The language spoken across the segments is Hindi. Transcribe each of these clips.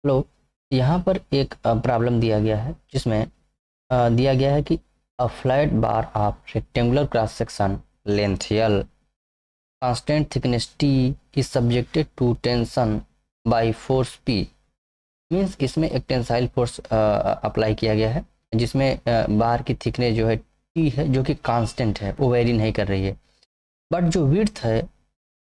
लो यहाँ पर एक प्रॉब्लम दिया गया है जिसमें दिया गया है कि a flat bar of rectangular cross section length L constant thickness T is subjected to tension by force P. Means इसमें एक टेंसाइल फोर्स अप्लाई किया गया है जिसमें बार की थिकनेस जो है टी है जो कि कांस्टेंट है, वो वेरी नहीं कर रही है। बट जो विड्थ है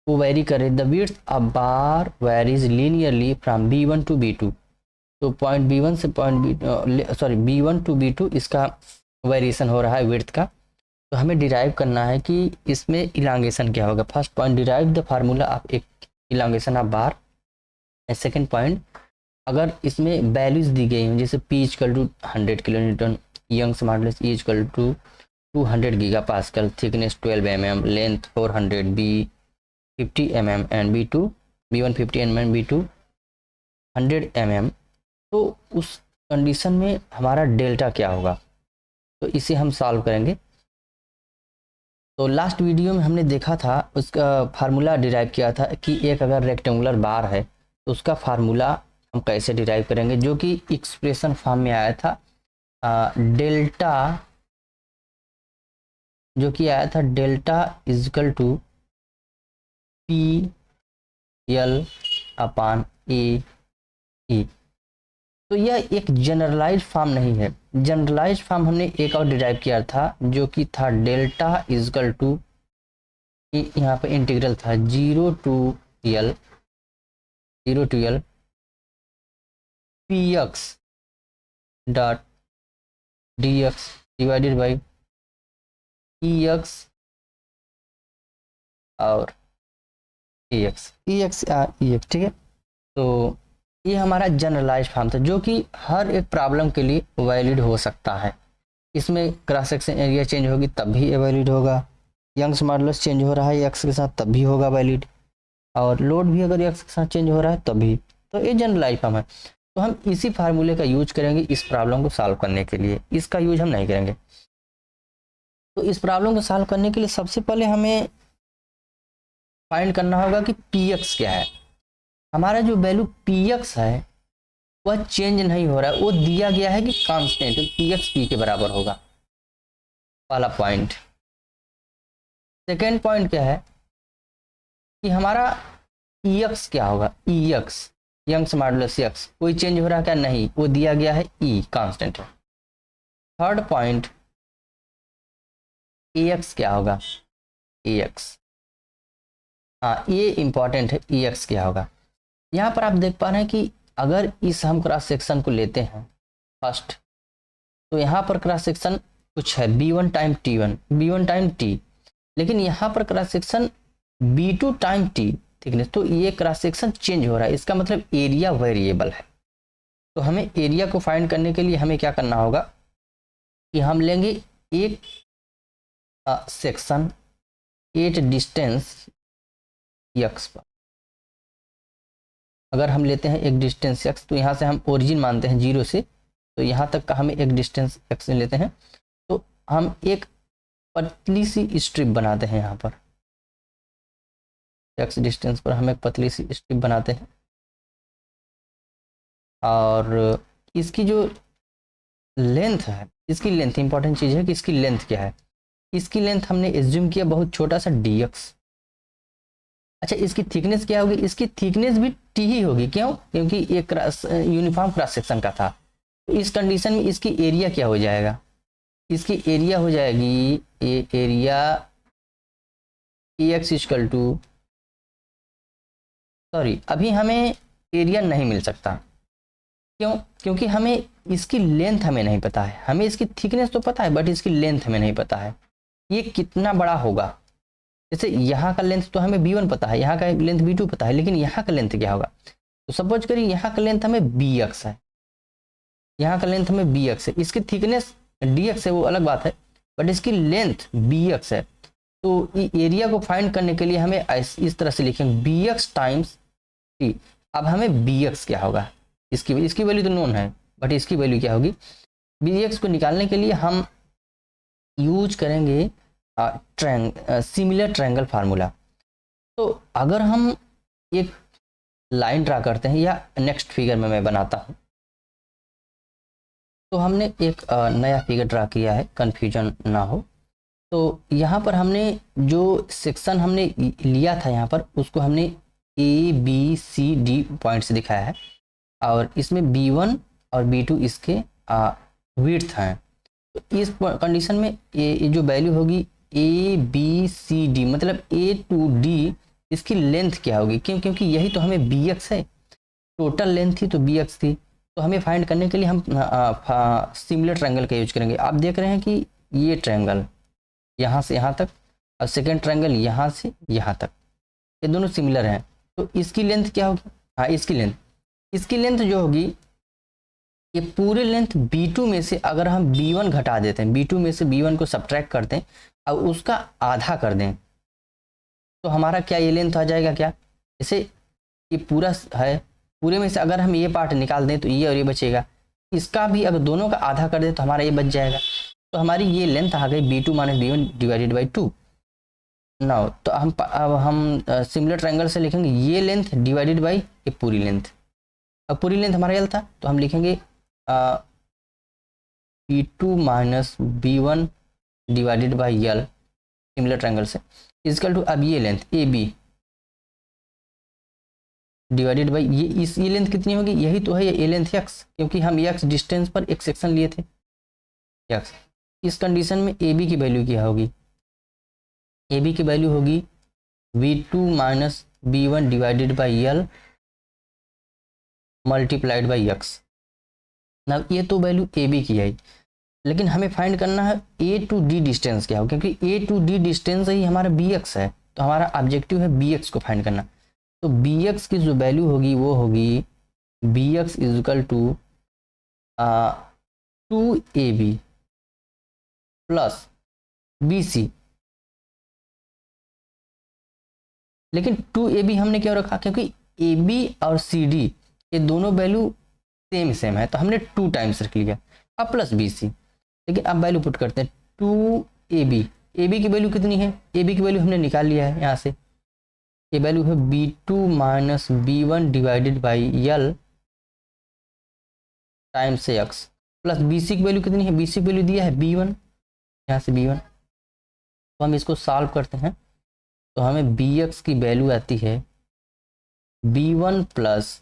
वो वेरी कर रही है। The width a bar varies linearly from B one to B two. तो पॉइंट बी वन से B one to B two इसका वेरिएशन हो रहा है विड्थ का। तो हमें डिराइव करना है कि इसमें इलांगेशन क्या होगा। First point, derive the formula of एक elongation of bar. Second point, अगर इसमें वैल्यूज दी गई हैं जैसे P equal to 100 kilo newton, Young's modulus E equal to 200 giga pascal, thickness 12 mm, length 400, B 50 mm and B one 50 mm, B two 100 mm। तो उस कंडीशन में हमारा डेल्टा क्या होगा, तो इसे हम सॉल्व करेंगे। तो लास्ट वीडियो में हमने देखा था, उसका फार्मूला डिराइव किया था कि एक अगर रेक्टेंगुलर बार है तो उसका फार्मूला हम कैसे डिराइव करेंगे, जो कि एक्सप्रेशन फॉर्म में आया था डेल्टा, जो कि आया था delta is equal to P L upon A E. तो यह एक जनरलाइज फॉर्म नहीं है। जनरलाइज फॉर्म हमने एक और डिराइव किया था जो कि था डेल्टा इजकल टू, यहाँ पे इंटीग्रल था 0 to L P x dot D x divided by E x और ई एक्स, ठीक है। तो ये हमारा जनरलाइज फॉर्म था जो कि हर एक प्रॉब्लम के लिए वैलिड हो सकता है। इसमें क्रॉस सेक्शन एरिया चेंज होगी तब भी ये वैलिड होगा, यंग्स मॉडुलस चेंज हो रहा है एक्स के साथ तब भी होगा वैलिड, और लोड भी अगर एक्स के साथ चेंज हो रहा है तब भी। तो ये जनरलाइज फॉर्म है। तो हम इसी फार्मूले का यूज करेंगे इस प्रॉब्लम को सॉल्व करने के लिए, इसका यूज हम नहीं करेंगे। तो इस प्रॉब्लम को सॉल्व करने के लिए सबसे पहले हमें फाइंड करना होगा कि पी एक्स क्या है। हमारा जो वैल्यू पी एक्स है वह चेंज नहीं हो रहा है, वो दिया गया है कि कांस्टेंट पी एक्स पी के बराबर होगा, पहला पॉइंट। सेकेंड पॉइंट क्या है कि हमारा ई एक्स क्या होगा, ई एक्स यंग्स मॉडुलस एक्स कोई चेंज हो रहा है क्या, नहीं, वो दिया गया है ई कांस्टेंट है। थर्ड पॉइंट ए एक्स क्या होगा, ए एक्स, हाँ ये इंपॉर्टेंट है, ई एक्स क्या होगा। यहाँ पर आप देख पा रहे हैं कि अगर इस हम क्रॉस सेक्शन को लेते हैं फर्स्ट, तो यहाँ पर क्रॉस सेक्शन कुछ है B one time T one, B one time T, लेकिन यहाँ पर cross section B two time T thickness, तो ये क्रॉस सेक्शन चेंज हो रहा है, इसका मतलब एरिया वेरिएबल है। तो हमें एरिया को फाइंड करने के लिए हमें क्या करना होगा कि हम लेंगे एक सेक्शन एट डिस्टेंस एक्स पर। अगर हम लेते हैं एक डिस्टेंस एक्स, तो यहाँ से हम ओरिजिन मानते हैं 0 से, तो यहाँ तक का हमें एक डिस्टेंस एक्स लेते हैं। तो हम एक पतली सी स्ट्रिप बनाते हैं, यहाँ पर एक्स डिस्टेंस पर हम एक पतली सी स्ट्रिप बनाते हैं, और इसकी जो लेंथ है, इसकी लेंथ इंपॉर्टेंट चीज़ है कि इसकी लेंथ क्या है। इसकी लेंथ हमने एज्यूम किया बहुत छोटा सा डी एक्स। अच्छा, इसकी थिकनेस क्या होगी, इसकी थिकनेस भी टी ही होगी, क्यों, क्योंकि ये यूनिफॉर्म क्रॉस सेक्शन का था। तो इस कंडीशन में इसकी एरिया क्या हो जाएगा, इसकी एरिया हो जाएगी ये area A X equal to, sorry अभी हमें एरिया नहीं मिल सकता, क्यों, क्योंकि हमें इसकी लेंथ हमें नहीं पता है। हमें इसकी थिकनेस तो पता है बट इसकी लेंथ हमें नहीं पता है, ये कितना बड़ा होगा। जैसे यहाँ का लेंथ तो हमें बी वन पता है, यहाँ का लेंथ बी टू पता है, लेकिन यहाँ का लेंथ क्या होगा। तो सपोज करिए यहाँ का लेंथ हमें बी एक्स है, यहाँ का लेंथ हमें बी एक्स है, इसकी थिकनेस डी एक्स है वो अलग बात है, बट इसकी लेंथ बी एक्स है। तो एरिया को फाइंड करने के लिए हमें इस तरह से लिखेंगे बी एक्स टाइम्स टी। अब हमें बी एक्स क्या होगा, इसकी वैल्यू तो नोन है, बट इसकी वैल्यू क्या होगी। बी एक्स को निकालने के लिए हम यूज करेंगे सिमिलर ट्रायंगल फार्मूला। तो अगर हम एक लाइन ड्रा करते हैं, या नेक्स्ट फिगर में मैं बनाता हूँ। तो हमने एक नया फिगर ड्रा किया है, कन्फ्यूजन ना हो। तो यहाँ पर हमने जो सेक्शन हमने लिया था यहाँ पर, उसको हमने ABCD पॉइंट्स दिखाया है, और इसमें B1 और B2 इसके विड्थ हैं। तो इस कंडीशन में ये जो वैल्यू होगी ABCD मतलब A to D, इसकी लेंथ क्या होगी? क्योंकि यही तो हमें BX है, टोटल लेंथ थी तो BX थी। तो हमें फाइंड करने के लिए हम सिमिलर ट्रायंगल का यूज करेंगे। आप देख रहे हैं कि ये ट्रायंगल यहाँ से यहाँ तक, और सेकेंड ट्रायंगल यहाँ से यहाँ तक, ये दोनों सिमिलर हैं। तो इसकी लेंथ क्या होगी? हाँ, इसकी लेंथ जो होगी, ये पूरे लेंथ B2 में से अगर हम B1 घटा देते हैं, B2 में से B1 को सब्ट्रैक्ट करते हैं और उसका आधा कर दें, तो हमारा क्या ये लेंथ आ जाएगा क्या? जैसे ये पूरा है, पूरे में से अगर हम ये पार्ट निकाल दें तो ये और ये बचेगा, इसका भी अगर दोनों का आधा कर दें तो हमारा ये बच जाएगा। तो हमारी ये लेंथ आ गई B2 minus B1 divided by 2। Now तो हम सिमिलर ट्रायंगल से लिखेंगे ये लेंथ डिवाइडेड बाई ये पूरी लेंथ। अब पूरी लेंथ हमारा L था, तो हम लिखेंगे B2 minus B1 divided by L similar triangle से इजकल टू, अब ये लेंथ AB डिवाइडेड बाई ये लेंथ कितनी होगी? यही तो है ये लेंथ x, क्योंकि हम x डिस्टेंस पर एक सेक्शन लिए थे x। इस कंडीशन में AB की वैल्यू क्या होगी? AB की वैल्यू होगी V2 minus B1 divided by L multiplied by x। ना ये तो वैल्यू AB की है, लेकिन हमें फाइंड करना है A टू D डिस्टेंस क्या हो, क्योंकि A टू D डिस्टेंस ही हमारा BX है। तो हमारा ऑब्जेक्टिव है BX को फाइंड करना। तो BX की जो वैल्यू होगी वो होगी BX is equal to 2AB plus BC। लेकिन 2AB हमने क्यों रखा? क्योंकि AB और CD ये दोनों वैल्यू सेम है, तो हमने 2 टाइम्स रख लिया, अब प्लस BC। लेकिन अब वैल्यू पुट करते हैं 2AB। AB की वैल्यू कितनी है? AB की वैल्यू हमने निकाल लिया है यहाँ से, ये वैल्यू है B2 minus B1 divided by L times से x, प्लस BC की वैल्यू कितनी है? BC की वैल्यू दिया है B1, यहाँ से B1। तो हम इसको सॉल्व करते हैं, तो हमें BX की वैल्यू आती है B1 प्लस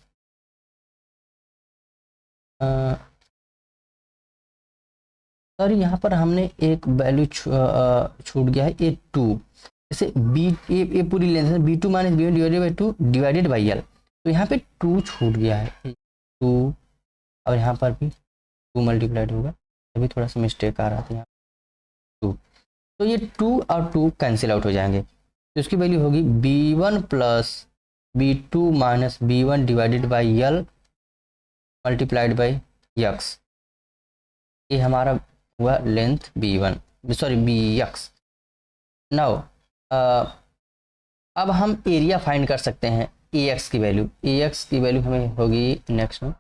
सॉरी यहाँ पर हमने एक वैल्यू छूट गया है, A2। जैसे ये पूरी लेंथ है B2 minus B1 divided by 2 divided by L, तो यहाँ पे 2 छूट गया है, 2, और यहाँ पर भी 2 मल्टीप्लाइड होगा, अभी थोड़ा सा मिस्टेक आ रहा था यहाँ 2। तो ये 2 और 2 कैंसिल आउट हो जाएंगे, तो इसकी वैल्यू होगी B1 plus B2 minus B1 divided by L multiplied by x। ये हमारा हुआ length B1, sorry BX। Now अब हम एरिया फाइंड कर सकते हैं AX की वैल्यू हमें होगी नेक्स्ट में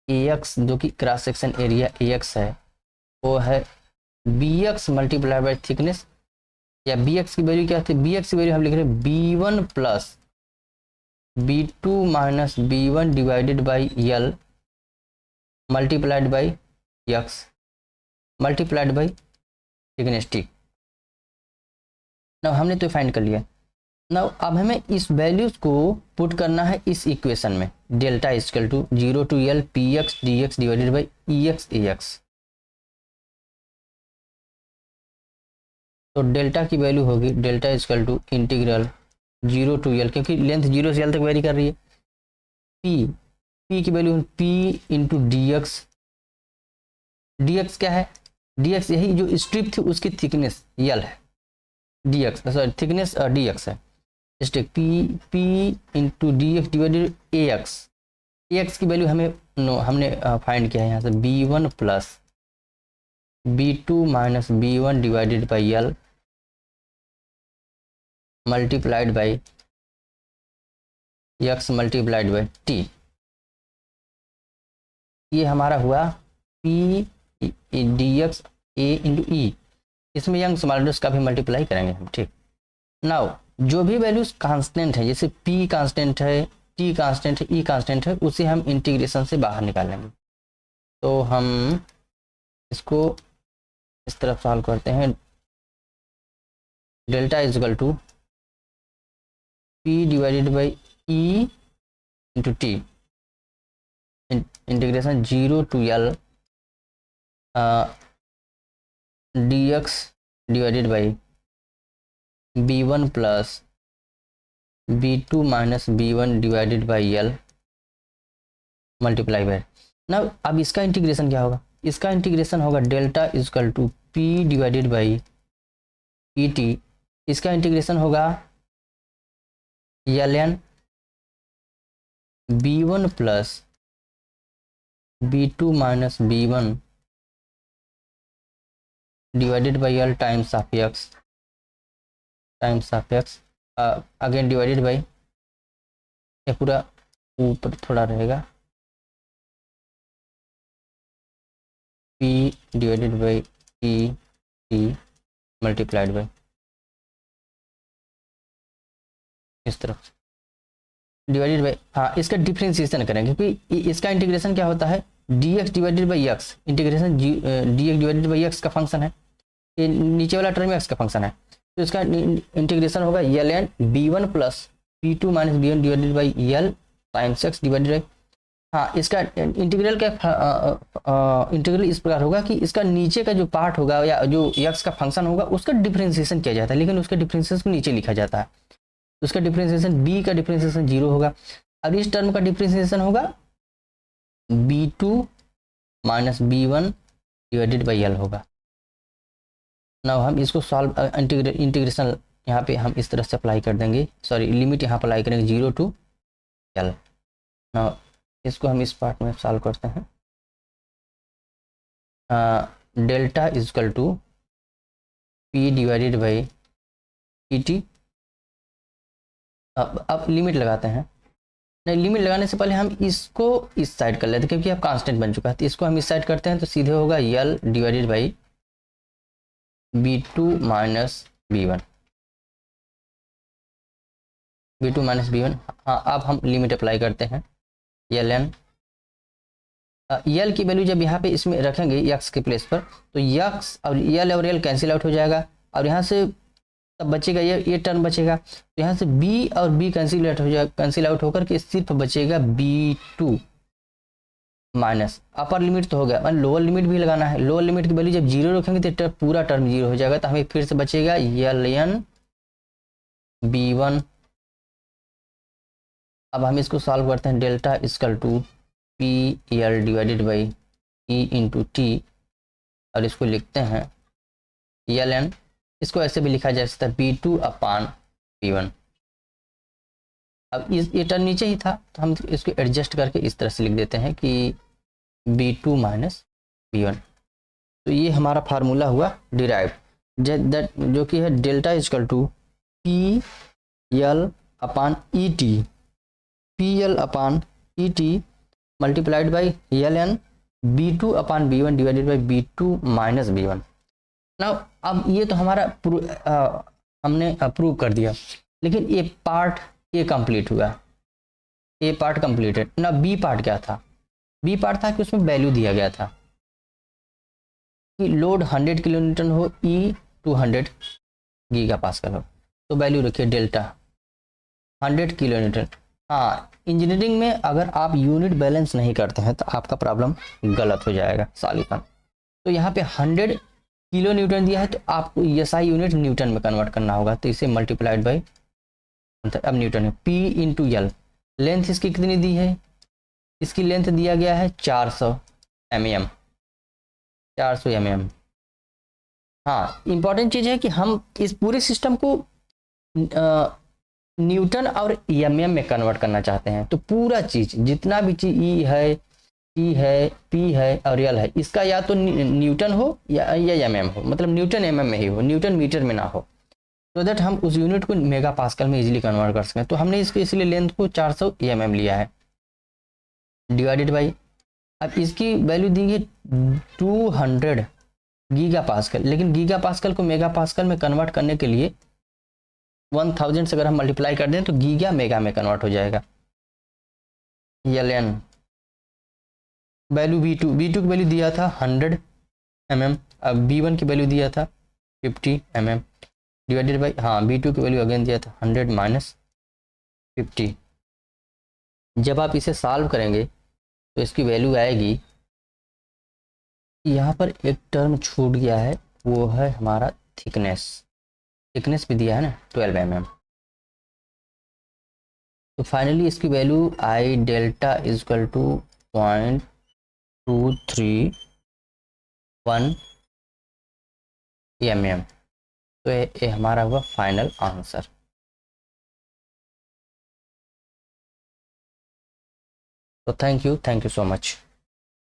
AX, जो कि क्रॉस सेक्शन एरिया AX है, वो है BX मल्टीप्लाई बाई थिकनेस, या BX की वैल्यू क्या थी? BX की वैल्यू हम लिख रहे हैं B1 plus B2 minus B1 divided by L multiplied by x multiplied by thickness T। Now हमने तो फाइंड कर लिया। नाउ अब हमें इस वैल्यूज को पुट करना है इस इक्वेशन में, delta equal to 0 to L PX DX divided by EX AX। तो डेल्टा की वैल्यू होगी delta equal to integral 0 to L, क्योंकि लेंथ 0 से L तक वेरी कर रही है, P की value P into DX। DX क्या है? DX यही जो स्ट्रिप थी उसकी थिकनेस L है, DX सॉरी थिकनेस DX है, strip P into DX divided AX की वैल्यू हमने फाइंड किया है यहाँ से B1 plus B2 minus B1 divided by L multiplied by x multiplied by T। ये हमारा हुआ P DX A into E। इसमें यंग स्मॉलर्स का भी मल्टीप्लाई करेंगे हम, ठीक। नाउ जो भी वैल्यूज कांस्टेंट है, जैसे p कांस्टेंट है, t कांस्टेंट है, e कांस्टेंट है, उसे हम इंटीग्रेशन से बाहर निकालेंगे। तो हम इसको इस तरफ सॉल्व करते हैं। Delta is equal to p divided by e into T, integration 0 to L dx divided by b1 plus b2 minus b1 divided by L multiply by. ना अब इसका इंटीग्रेशन क्या होगा, इसका इंटीग्रेशन होगा delta is equal to p divided by E T, इसका इंटीग्रेशन होगा ln b1 plus b2 minus b1 divided by L times of x again divided by, ये पूरा ऊपर थोड़ा रहेगा, p divided by t multiplied by इस तरफ डिवाइडेड बाई, हाँ इसका डिफ्रेंसिएशन करेंगे क्योंकि इसका इंटीग्रेशन क्या होता है, dx divided by x, integration dx divided by x का फंक्शन है, ये नीचे वाला टर्म x का फंक्शन है, तो इसका इंटीग्रेशन होगा ln b1 plus b2 minus b1 divided by L times x divided by, हाँ इसका इंटीग्रल का इंटीग्रल इस प्रकार होगा कि इसका नीचे का जो पार्ट होगा या जो x का फंक्शन होगा उसका डिफ्रेंसिएशन किया जाता है, लेकिन उसका डिफ्रेंसिएशन को नीचे लिखा जाता है, उसका डिफ्रेंसिएशन b का डिफ्रेंसिएशन 0 होगा। अब इस टर्म का डिफ्रेंसिएशन होगा b2 minus b1 divided by L होगा। नाउ हम इसको सॉल्व इंटीग्रेशन यहाँ पे हम इस तरह से अप्लाई कर देंगे, सॉरी लिमिट यहाँ अप्लाई करेंगे 0 to L। नाउ इसको हम इस पार्ट में सॉल्व करते हैं। Delta is equal to p divided by E T. अब लिमिट लगाते हैं, नहीं लिमिट लगाने से पहले हम इसको इस साइड कर लेते हैं क्योंकि अब कांस्टेंट बन चुका है, तो इसको हम इस साइड करते हैं तो सीधे होगा L divided by b2 minus b1, b2 minus b1। हाँ अब हम लिमिट अप्लाई करते हैं, ln L की वैल्यू जब यहाँ पे इसमें रखेंगे x के प्लेस पर तो x और L कैंसिल आउट हो जाएगा और यहाँ से तब बचेगा ये टर्म बचेगा, तो यहाँ से b और b कैंसिल आउट हो जाएगा, कैंसिल आउट होकर के सिर्फ बचेगा b2 माइनस अपर लिमिट तो हो गया, लोअर लिमिट भी लगाना है, लोअर लिमिट की वैल्यू जब 0 रखेंगे तो पूरा टर्म 0 हो जाएगा, तो हमें फिर से बचेगा ln b1। अब हम इसको सॉल्व करते हैं, delta is equal to P L divided by E into T, और इसको लिखते हैं ln, इसको ऐसे भी लिखा जा सकता है b2 अपान b1। अब ये टर्म नीचे ही था तो हम इसको एडजस्ट करके इस तरह से लिख देते हैं कि b2 माइनस b1। तो ये हमारा फार्मूला हुआ डिराइव, जो कि है delta is equal to P L upon E T, P L upon E T multiplied by ln b2 upon b1 divided by b2 minus b1। ना अब ये तो हमारा हमने प्रूव कर दिया, लेकिन ये पार्ट ये कंप्लीट हुआ, ए पार्ट कंप्लीटेड। ना बी पार्ट क्या था, बी पार्ट था कि उसमें वैल्यू दिया गया था कि लोड 100 किलो न्यूटन हो, ई 200 गीगा पास्कल हो, तो वैल्यू रखिए डेल्टा 100 किलो न्यूटन। हाँ इंजीनियरिंग में अगर आप यूनिट बैलेंस नहीं करते हैं तो आपका प्रॉब्लम गलत हो जाएगा सॉल्यूशन। तो यहाँ पे 100 किलो न्यूटन दिया है तो आपको SI यूनिट न्यूटन में कन्वर्ट करना होगा, तो इसे मल्टीप्लाइड बाई, अब न्यूटन है P इंटू एल। लेंथ इसकी कितनी दी है, इसकी लेंथ दिया गया है 400 mm, 400 mm। हाँ इंपॉर्टेंट चीज़ है कि हम इस पूरे सिस्टम को न्यूटन और mm में कन्वर्ट करना चाहते हैं, तो पूरा चीज़ जितना भी चीज़ ई है, टी है, पी है और एल है, इसका या तो न्यूटन हो या mm हो, मतलब न्यूटन mm में ही हो, न्यूटन मीटर में ना हो, तो दैट हम उस यूनिट को मेगा पास्कल में इजीली कन्वर्ट कर सकें। तो हमने इसको इसलिए लेंथ को 400 mm लिया है डिवाइडेड बाई, अब इसकी वैल्यू दी है 200 गीगा पास्कल, लेकिन गीगा पास्कल को मेगा पास्कल में कन्वर्ट करने के लिए 1000 से अगर हम मल्टीप्लाई कर दें तो गीगा मेगा में कन्वर्ट हो जाएगा। एल वैल्यू बी टू की वैल्यू दिया था 100 mm, अब बी1 की वैल्यू दिया था 50 mm डिवाइडेड बाई, हाँ बी2 की वैल्यू अगेन दिया था 100 माइनस 50। जब आप इसे सॉल्व करेंगे तो इसकी वैल्यू आएगी, यहाँ पर एक टर्म छूट गया है, वो है हमारा थिकनेस भी दिया है ना 12 mm। तो फाइनली इसकी वैल्यू आई डेल्टा इजकल टू 0.231 mm। तो ये हमारा हुआ फाइनल आंसर। तो थैंक यू सो मच।